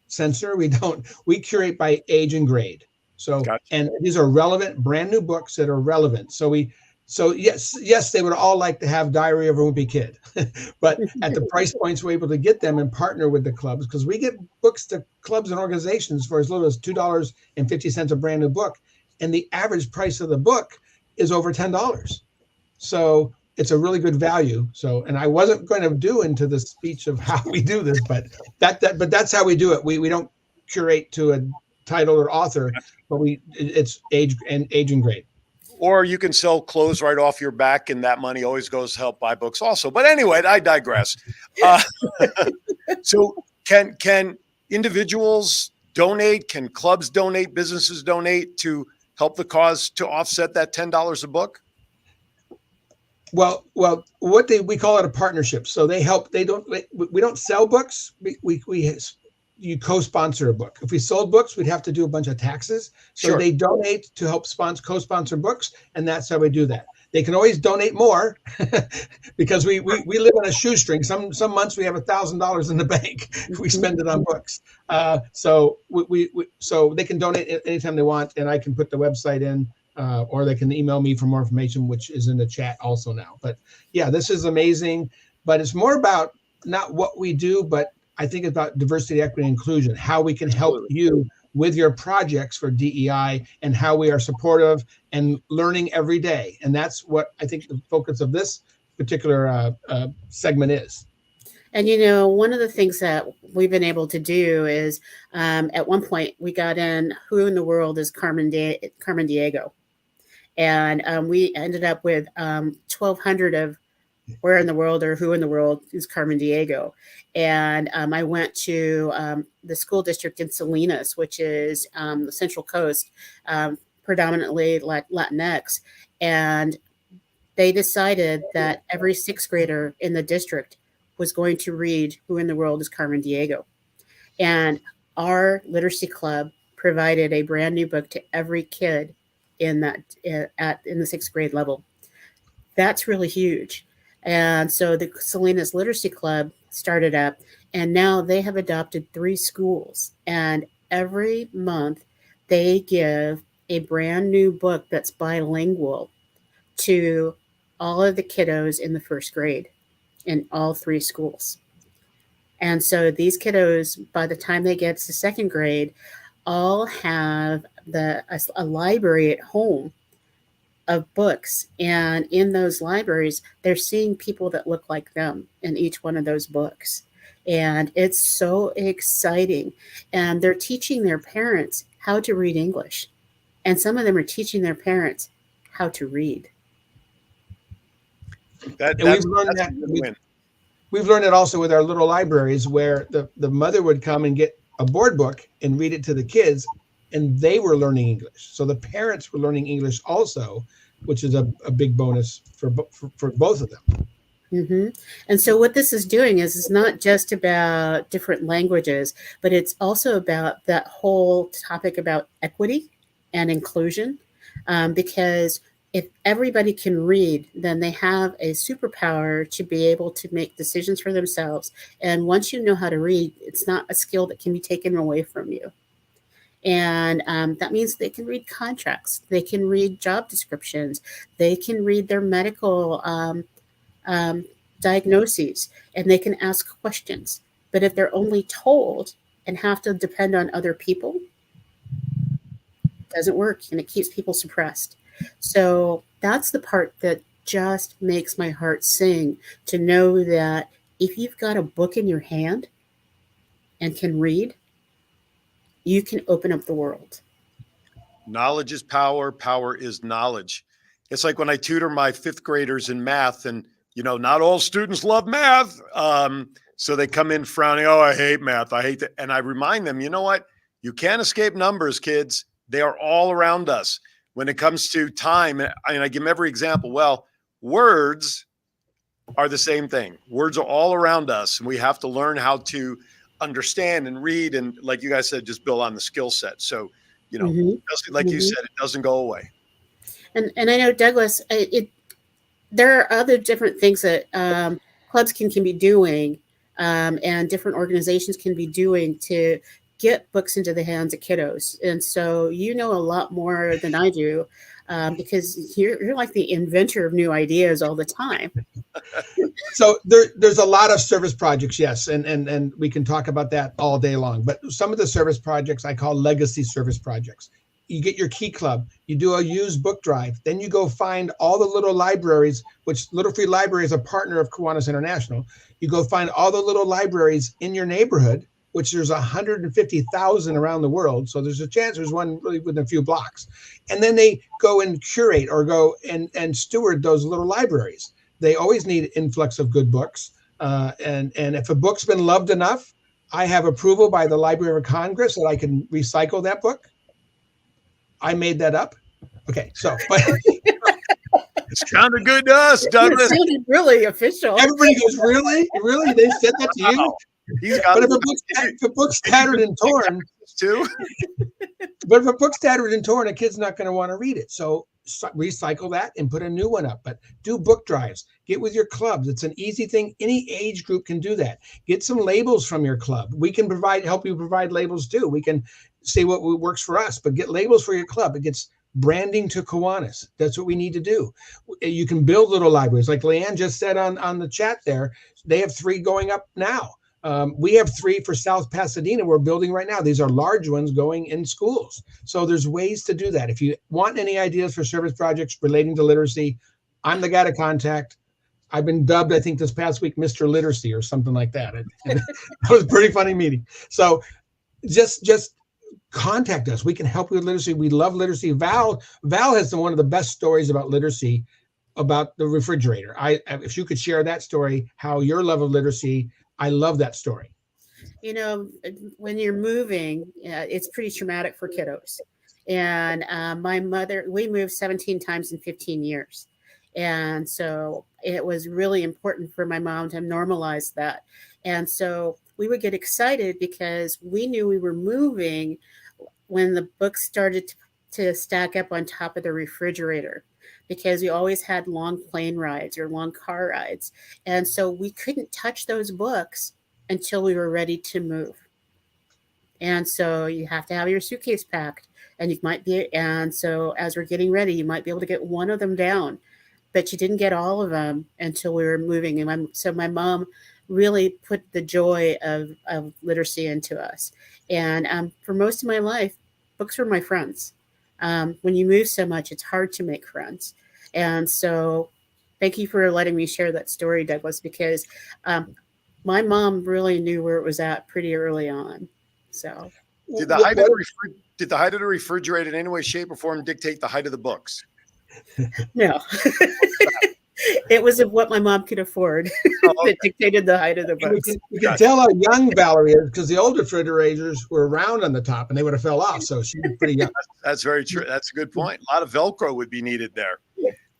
censor, we curate by age and grade. So, gotcha. And these are relevant, brand new books that are relevant. So yes, they would all like to have Diary of a Wimpy Kid, but at the price points we're able to get them and partner with the clubs, because we get books to clubs and organizations for as little as $2.50 a brand new book. And the average price of the book is over $10. So it's a really good value. So, and I wasn't going to do into the speech of how we do this, but that's how we do it. We don't curate to a title or author, but it's age and grade. Or you can sell clothes right off your back, and that money always goes to help buy books also. But anyway, I digress. So can individuals donate? Can clubs donate? Businesses donate to help the cause to offset that $10 a book? Well, we call it a partnership. So they help. We don't sell books. You co-sponsor a book. If we sold books, we'd have to do a bunch of taxes. So sure. They donate to help co-sponsor books, and that's how we do that. They can always donate more because we live on a shoestring. Some months we have $1,000 in the bank. We spend it on books. So so they can donate anytime they want, and I can put the website in, or they can email me for more information, which is in the chat also now. But yeah, this is amazing. But it's more about not what we do, but I think about diversity, equity, and inclusion, how we can help you with your projects for DEI, and how we are supportive and learning every day. And that's what I think the focus of this particular segment is. And, one of the things that we've been able to do is at one point we got in Who in the World is Carmen Diego? And we ended up with 1,200 of Where in the World or Who in the World is Carmen Diego? And I went to the school district in Salinas, which is the Central Coast, predominantly Latinx. And they decided that every sixth grader in the district was going to read Who in the World is Carmen Diego? And our literacy club provided a brand new book to every kid in the sixth grade level. That's really huge. And so the Salinas Literacy Club started up, and now they have adopted 3 schools. And every month they give a brand new book that's bilingual to all of the kiddos in the first grade in all 3 schools. And so these kiddos, by the time they get to second grade, all have a library at home of books, and in those libraries they're seeing people that look like them in each one of those books, and it's so exciting. And they're teaching their parents how to read English, and some of them are teaching their parents how to read. We've learned that also with our little libraries, where the mother would come and get a board book and read it to the kids, and they were learning English. So the parents were learning English also, which is a big bonus for both of them. Mm-hmm. And so what this is doing is it's not just about different languages, but it's also about that whole topic about equity and inclusion, because if everybody can read, then they have a superpower to be able to make decisions for themselves. And once you know how to read, it's not a skill that can be taken away from you. And that means they can read contracts, they can read job descriptions, they can read their medical um, diagnoses, and they can ask questions. But if they're only told and have to depend on other people, it doesn't work, and it keeps people suppressed. So that's the part that just makes my heart sing, to know that if you've got a book in your hand and can read, you can open up the world. Knowledge is power. Power is knowledge. It's like when I tutor my fifth graders in math, and not all students love math. So they come in frowning. Oh, I hate math. I hate that. And I remind them, you know what? You can't escape numbers, kids. They are all around us. When it comes to time, and I give them every example. Well, words are the same thing. Words are all around us, and we have to learn how to understand and read. And like you guys said, just build on the skill set. So, like you said, it doesn't go away. And I know, Douglas, there are other different things that clubs can be doing, and different organizations can be doing to get books into the hands of kiddos. And so you know a lot more than I do, because you're like the inventor of new ideas all the time. So there's a lot of service projects, yes, and we can talk about that all day long. But some of the service projects I call legacy service projects. You get your key club, you do a used book drive, then you go find all the little libraries, which Little Free Library is a partner of Kiwanis International. You go find all the little libraries in your neighborhood, which there's 150,000 around the world. So there's a chance there's one really within a few blocks. And then they go and curate or go and steward those little libraries. They always need influx of good books. And if a book's been loved enough, I have approval by the Library of Congress that I can recycle that book. I made that up. Okay, so but it sounded good to us, Douglas. It sounded really official. Everybody goes, really? Really? They said that to you? But if a book's tattered and torn, too. But if a book's tattered and torn, a kid's not going to want to read it. So recycle that and put a new one up. But do book drives. Get with your clubs. It's an easy thing. Any age group can do that. Get some labels from your club. We can help you provide labels too. We can see what works for us, but get labels for your club. It gets branding to Kiwanis. That's what we need to do. You can build little libraries. Like Leanne just said on the chat there, they have 3 going up now. We have 3 for South Pasadena we're building right now. These are large ones going in schools. So there's ways to do that. If you want any ideas for service projects relating to literacy, I'm the guy to contact. I've been dubbed, I think this past week, Mr. Literacy or something like that. That was a pretty funny meeting. So just contact us. We can help you with literacy. We love literacy. Val has one of the best stories about literacy, about the refrigerator. If you could share that story, how your level of literacy, I love that story. When you're moving, it's pretty traumatic for kiddos. And my mother, we moved 17 times in 15 years. And so it was really important for my mom to normalize that. And so we would get excited because we knew we were moving when the books started to stack up on top of the refrigerator, because we always had long plane rides or long car rides. And so we couldn't touch those books until we were ready to move. And so you have to have your suitcase packed, and so as we're getting ready, you might be able to get one of them down, but you didn't get all of them until we were moving. And so my mom really put the joy of literacy into us. And for most of my life, books were my friends. When you move so much, it's hard to make friends. And so thank you for letting me share that story, Douglas, because my mom really knew where it was at pretty early on. So did the height of the refrigerator in any way, shape, or form dictate the height of the books? No. It was of what my mom could afford that dictated the height of the books. You can tell how young Valerie is because the old refrigerators were round on the top and they would have fell off. So she was pretty young. That's very true. That's a good point. A lot of Velcro would be needed there.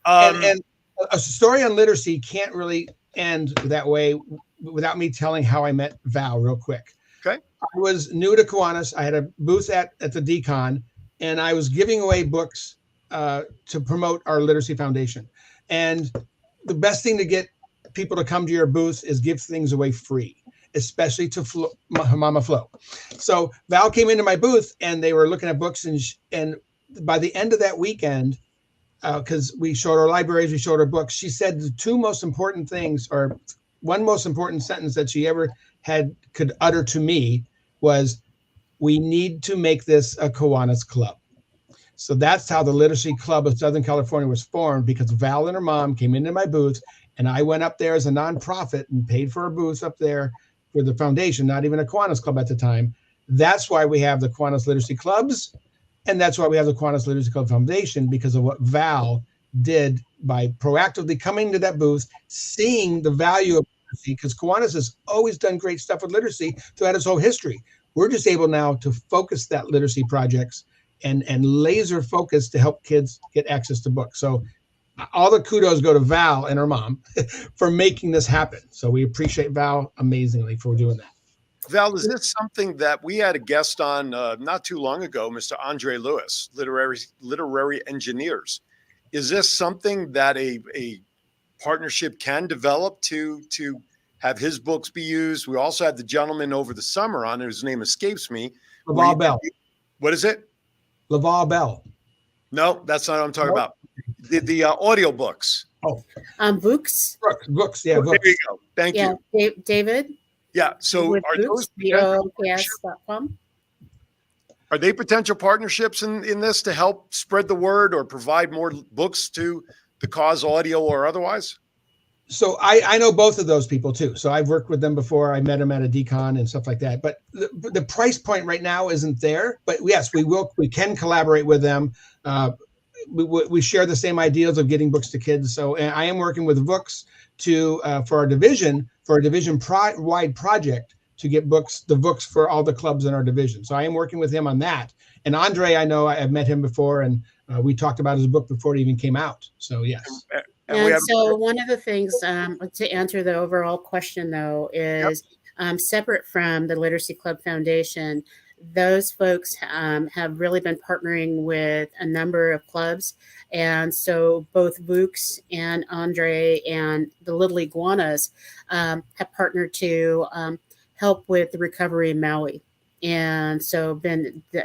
And a story on literacy can't really end that way without me telling how I met Val real quick. Okay. I was new to Kiwanis. I had a booth at the Decon, and I was giving away books to promote our Literacy Foundation. And the best thing to get people to come to your booth is give things away free. especially to Mama Flo. So Val came into my booth and they were looking at books, and by the end of that weekend, because we showed our libraries, we showed our books, she said the two most important things, or one most important sentence that she ever could utter to me was, "We need to make this a Kiwanis Club." So that's how the Literacy Club of Southern California was formed, because Val and her mom came into my booth, and I went up there as a nonprofit and paid for a booth up there for the foundation, not even a Kiwanis Club at the time. That's why we have the Kiwanis Literacy Clubs, and that's why we have the Kiwanis Literacy Club Foundation, because of what Val did by proactively coming to that booth, seeing the value of literacy, because Kiwanis has always done great stuff with literacy throughout its whole history. We're just able now to focus that literacy projects and laser focus to help kids get access to books. So all the kudos go to Val and her mom for making this happen. So we appreciate Val amazingly for doing that. Val, is this something that we had a guest on not too long ago, Mr. Andre Lewis, literary engineers? Is this something that a partnership can develop to have his books be used? We also had the gentleman over the summer on, whose name escapes me. Laval Bell. What is it? Laval Bell. No, that's not what I'm talking about. The audio books. Oh, Books. Books. Yeah, books. There you go. Thank you. David. Yeah. So With are books, those are they potential partnerships in this to help spread the word or provide more books to the cause, audio or otherwise? So I know both of those people too. So I've worked with them before. I met them at a decon and stuff like that. But the price point right now isn't there. But yes, we can collaborate with them. We share the same ideals of getting books to kids. So I am working with books for our division wide project to get the books for all the clubs in our division. So I am working with him on that. And Andre, I know I've met him before, and we talked about his book before it even came out. So yes. And so one of the things to answer the overall question, though, is separate from the Literacy Club Foundation, those folks have really been partnering with a number of clubs. And so both Vooks and Andre and the Little Iguanas have partnered to help with the recovery in Maui. And so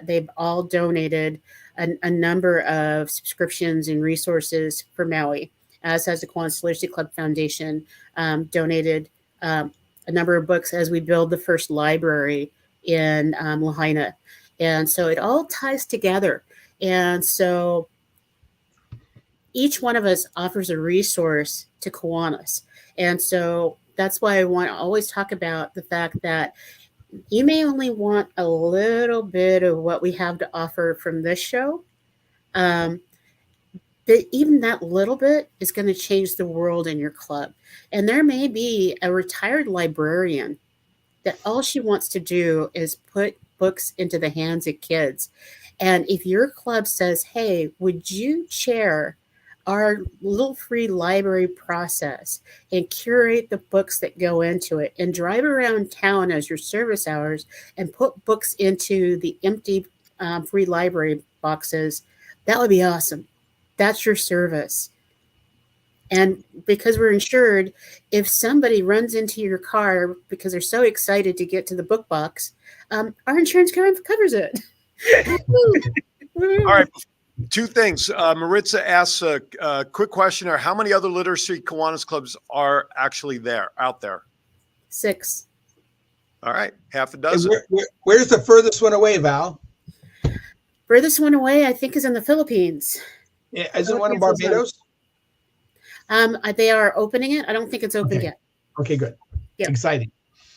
they've all donated a number of subscriptions and resources for Maui, as has the Kiwanis Literacy Club Foundation donated a number of books as we build the first library in Lahaina. And so it all ties together. And so each one of us offers a resource to Kiwanis. And so that's why I want to always talk about the fact that you may only want a little bit of what we have to offer from this show. But even that little bit is going to change the world in your club. And there may be a retired librarian that all she wants to do is put books into the hands of kids. And if your club says, hey, would you chair our little free library process and curate the books that go into it and drive around town as your service hours and put books into the empty free library boxes, that would be awesome. That's your service. And because we're insured, if somebody runs into your car because they're so excited to get to the book box, our insurance covers it. All right. Two things. Maritza asks a quick question. How many other literacy Kiwanis clubs are actually out there? 6. All right. Half a dozen. Where's the furthest one away, Val? Furthest one away, I think, is in the Philippines. Yeah, isn't one in Barbados? They are opening it. I don't think it's open yet. Okay, good. Yep. Exciting.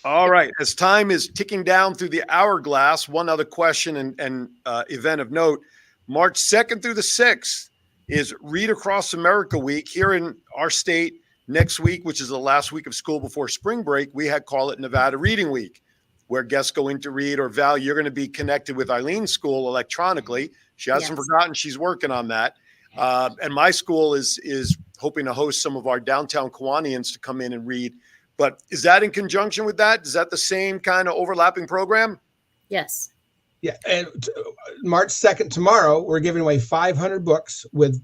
All right. As time is ticking down through the hourglass, one other question and event of note. March 2nd through the 6th is Read Across America Week here in our state. Next week, which is the last week of school before spring break, we call it Nevada Reading Week, where guests go in to read. Or Val, you're going to be connected with Eileen's school electronically. She hasn't forgotten. She's working on that. And my school is hoping to host some of our downtown Kiwanians to come in and read. But is that in conjunction with that? Is that the same kind of overlapping program? Yes. Yeah. And March 2nd, tomorrow, we're giving away 500 books with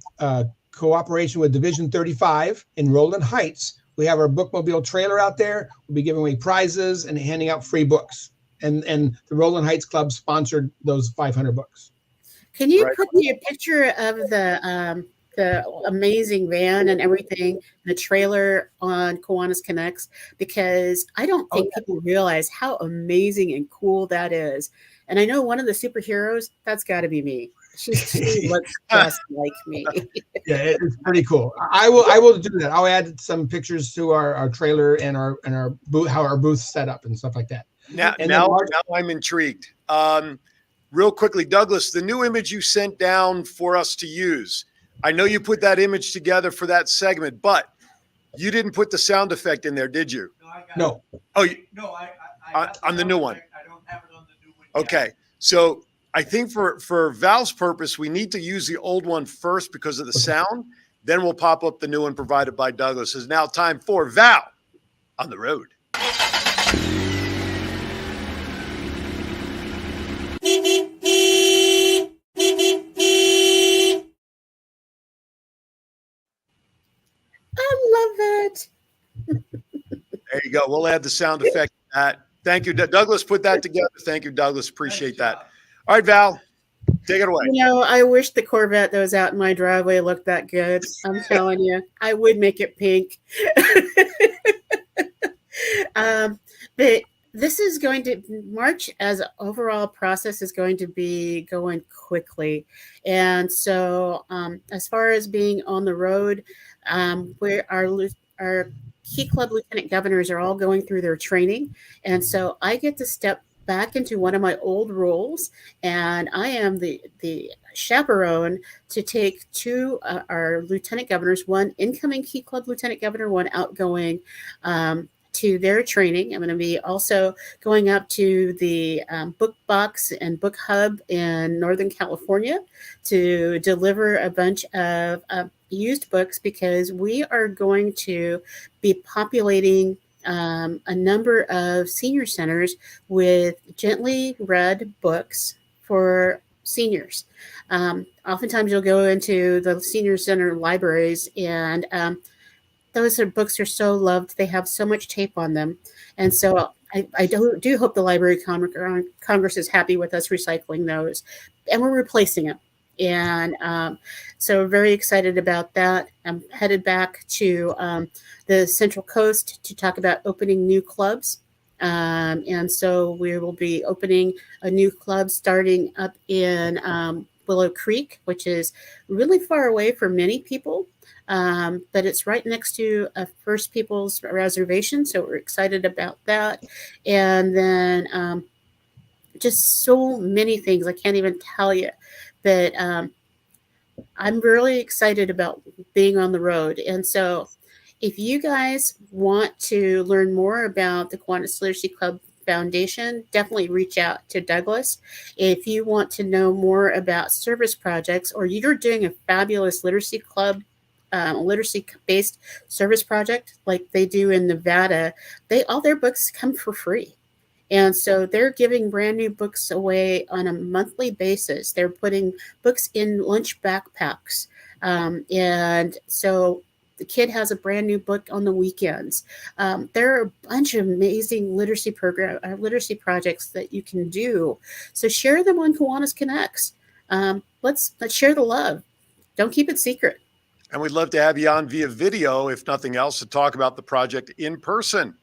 cooperation with Division 35 in Roland Heights, We have our bookmobile trailer out there. We'll be giving away prizes and handing out free books. And the Roland Heights Club sponsored those 500 books. Can you put me a picture of the amazing van and everything, the trailer on Kiwanis Cnnects? Because I don't think people realize how amazing and cool that is. And I know one of the superheroes, that's got to be me. She looks just like me. Yeah, it's pretty cool. I will do that. I'll add some pictures to our trailer and our booth, how our booth's set up and stuff like that. Now I'm intrigued. Real quickly, Douglas, the new image you sent down for us to use. I know you put that image together for that segment, but you didn't put the sound effect in there, did you? No, I got no. It. Oh, no, on the new one. I don't have it on the new one. Okay, yet. So I think for Val's purpose, we need to use the old one first because of the sound. Then we'll pop up the new one provided by Douglas. It's now time for Val on the road. I love it. There you go. We'll add the sound effect to that. Thank you. Douglas put that together. Thank you, Douglas. Appreciate that. All right, Val, take it away. You know, I wish the Corvette that was out in my driveway looked that good. I'm telling you, I would make it pink. But this is going to March as an overall process is going to be going quickly. And so as far as being on the road, where our Key Club Lieutenant Governors are all going through their training. And so I get to step back into one of my old roles, and I am the chaperone to take two our Lieutenant Governors, one incoming Key Club Lieutenant Governor, one outgoing, to their training. I'm going to be also going up to the Book Box and Book Hub in Northern California to deliver a bunch of used books, because we are going to be populating a number of senior centers with gently read books for seniors. Oftentimes you'll go into the senior center libraries, and those books are so loved. They have so much tape on them. And so I do hope the Library of Congress is happy with us recycling those, and we're replacing them. And so very excited about that. I'm headed back to the Central Coast to talk about opening new clubs. And so we will be opening a new club starting up in Willow Creek, which is really far away for many people. But it's right next to a First Peoples reservation. So we're excited about that. And then just so many things I can't even tell you. But I'm really excited about being on the road. And so if you guys want to learn more about the Kiwanis Literacy Club Foundation, definitely reach out to Douglas. If you want to know more about service projects, or you're doing a fabulous literacy club, literacy-based service project like they do in Nevada, all their books come for free. And so they're giving brand new books away on a monthly basis. They're putting books in lunch backpacks. And so the kid has a brand new book on the weekends. There are a bunch of amazing literacy projects that you can do. So share them on Kiwanis Cnnects. Let's share the love. Don't keep it secret. And we'd love to have you on via video, if nothing else, to talk about the project in person.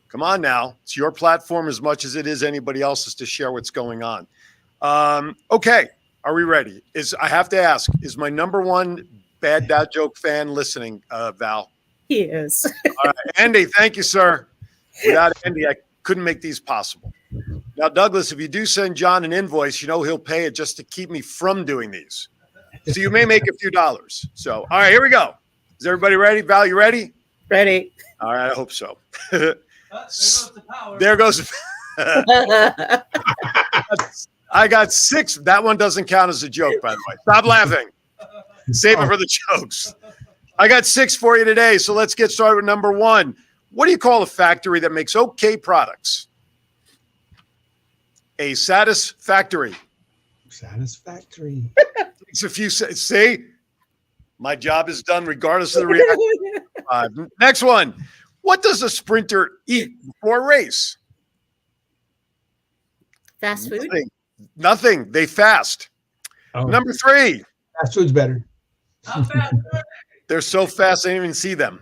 Come on now. It's your platform as much as it is anybody else's to share what's going on. Okay. Are we ready? I have to ask, is my number one bad dad joke fan listening, Val? He is. All right. Andy, thank you, sir. Without Andy, I couldn't make these possible. Now, Douglas, if you do send John an invoice, he'll pay it just to keep me from doing these. So you may make a few dollars. So, all right, here we go. Is everybody ready? Val, you ready? Ready. All right, I hope so. There goes the power. There goes. I got 6. That one doesn't count as a joke, by the way. Stop laughing. Save it for the jokes. I got 6 for you today. So let's get started with number 1. What do you call a factory that makes okay products? A satisfactory. Satisfactory. It's a few. See, my job is done regardless of the reaction. Next one. What does a sprinter eat before a race? Fast food? Nothing. They fast. Oh, Number 3. fast food's better. They're so fast I didn't even see them.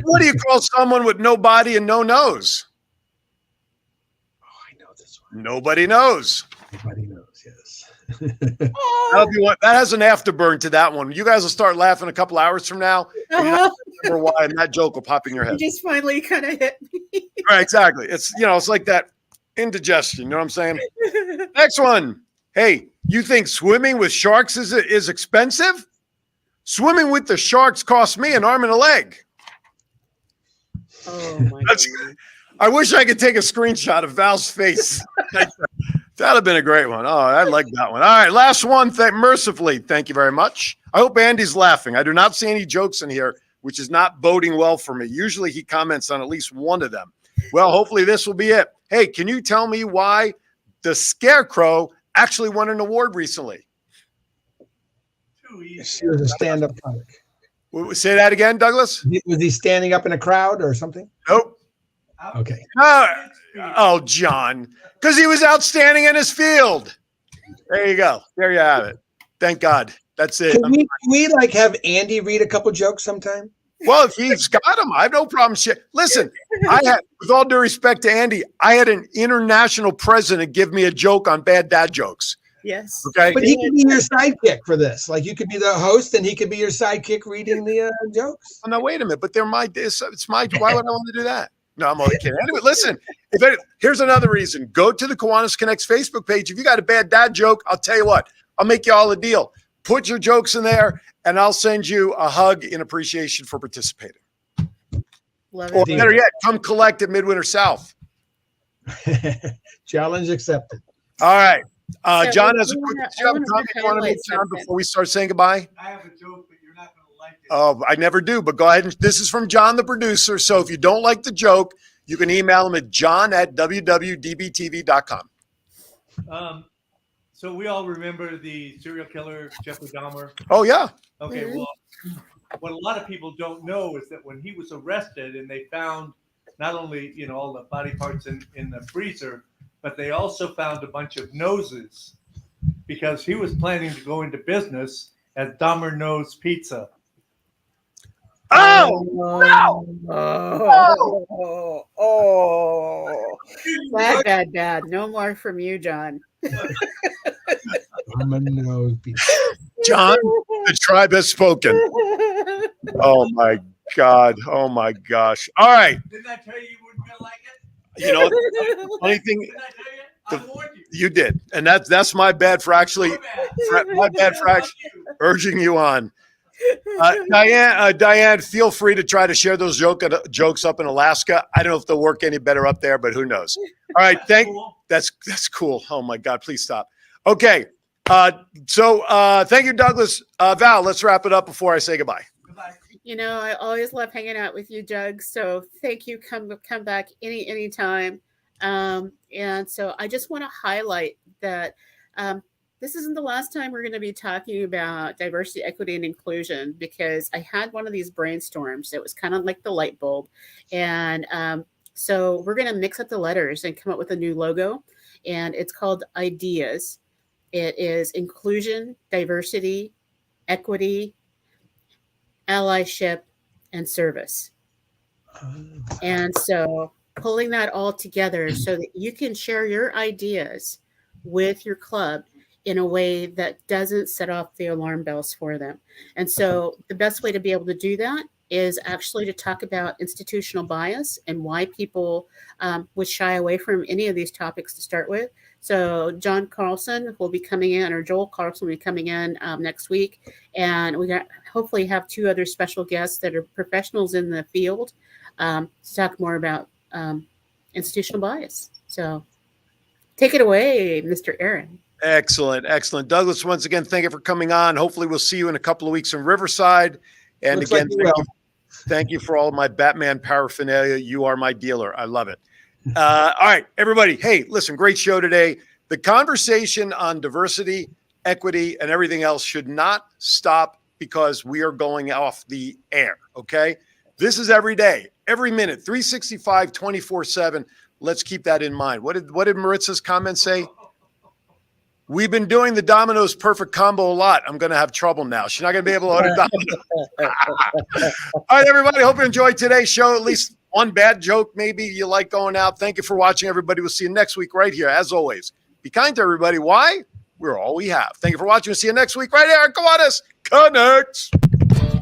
What do you call someone with no body and no nose? Oh, I know this one. Nobody knows. Everybody knows, yes. That has an afterburn to that one. You guys will start laughing a couple hours from now. And you're not gonna remember why, and that joke will pop in your You head. just finally kind of hit me. Right, exactly. It's it's like that indigestion. You know what I'm saying? Next one. Hey, you think swimming with sharks is expensive? Swimming with the sharks cost me an arm and a leg. Oh my God. I wish I could take a screenshot of Val's face. That'd have been a great one. Oh, I like that one. All right, last one. Mercifully, thank you very much. I hope Andy's laughing. I do not see any jokes in here, which is not boding well for me. Usually he comments on at least one of them. Well, hopefully this will be it. Hey, can you tell me why the Scarecrow actually won an award recently? She was a stand-up comic. Say that again, Douglas? Was he standing up in a crowd or something? Nope. Okay. Oh, John, because he was outstanding in his field. There you go. There you have it. Thank God. That's it. Can we like have Andy read a couple jokes sometime? Well, if he's got them, I have no problem. Listen, with all due respect to Andy, I had an international president give me a joke on bad dad jokes. Yes. Okay. But he could be your sidekick for this. Like you could be the host and he could be your sidekick reading the jokes. Oh, no, wait a minute. But they're it's my, why would I want to do that? No, I'm only kidding. Anyway, listen, here's another reason. Go to the Kiwanis Cnnects Facebook page. If you got a bad dad joke, I'll tell you what, I'll make you all a deal. Put your jokes in there and I'll send you a hug in appreciation for participating. Love Or it. better yet, come collect at Midwinter South. Challenge accepted. All right. So John has a I quick wanna- job I wanna comment you want to highlight make, John, something. before we start saying goodbye. I have a joke, but you're not going to like it. Oh, I never do, but go ahead. This is from John, the producer. So if you don't like the joke, you can email him at john@wwdbtv.com. So we all remember the serial killer Jeffrey Dahmer. Oh, yeah. Okay, well, what a lot of people don't know is that when he was arrested and they found not only all the body parts in the freezer, but they also found a bunch of noses because he was planning to go into business as Dahmer Nose Pizza. Oh, no. Bad. No more from you, John. John, the tribe has spoken. Oh, my God. Oh, my gosh. All right. Didn't I tell you you wouldn't like it? You know, the funny thing, Didn't I tell you? I warned you. you did. And that's my bad for actually, my bad for actually urging you on. Diane, feel free to try to share those jokes up in Alaska. I don't know if they'll work any better up there, but who knows? All right, that's cool. Oh my God, please stop. Okay, so thank you, Douglas. Val, let's wrap it up before I say goodbye. Goodbye. I always love hanging out with you, Doug. So thank you. Come back anytime. And so I just want to highlight that this isn't the last time we're going to be talking about diversity, equity, and inclusion, because I had one of these brainstorms. It was kind of like the light bulb. And so we're going to mix up the letters and come up with a new logo. And it's called IDEAS. It is inclusion, diversity, equity, allyship, and service. And so pulling that all together so that you can share your ideas with your club in a way that doesn't set off the alarm bells for them. And so the best way to be able to do that is actually to talk about institutional bias and why people would shy away from any of these topics to start with. So John Carlson will be coming in, or Joel Carlson will be coming in next week. And we hopefully have 2 other special guests that are professionals in the field to talk more about institutional bias. So take it away, Mr. Aaron. Excellent. Douglas, once again, thank you for coming on. Hopefully we'll see you in a couple of weeks in Riverside. And Looks again, like thank you for all of my Batman paraphernalia. You are my dealer. I love it. All right, everybody. Hey, listen, great show today. The conversation on diversity, equity, and everything else should not stop because we are going off the air, okay? This is every day. every minute, 365, 24/7. Let's keep that in mind. What did Maritza's comment say? We've been doing the Domino's perfect combo a lot. I'm going to have trouble now. She's not going to be able to order Domino's. All right, everybody. Hope you enjoyed today's show. At least one bad joke maybe you like going out. Thank you for watching, everybody. We'll see you next week right here. As always, be kind to everybody. Why? We're all we have. Thank you for watching. We'll see you next week right here. Kiwanis Cnnects.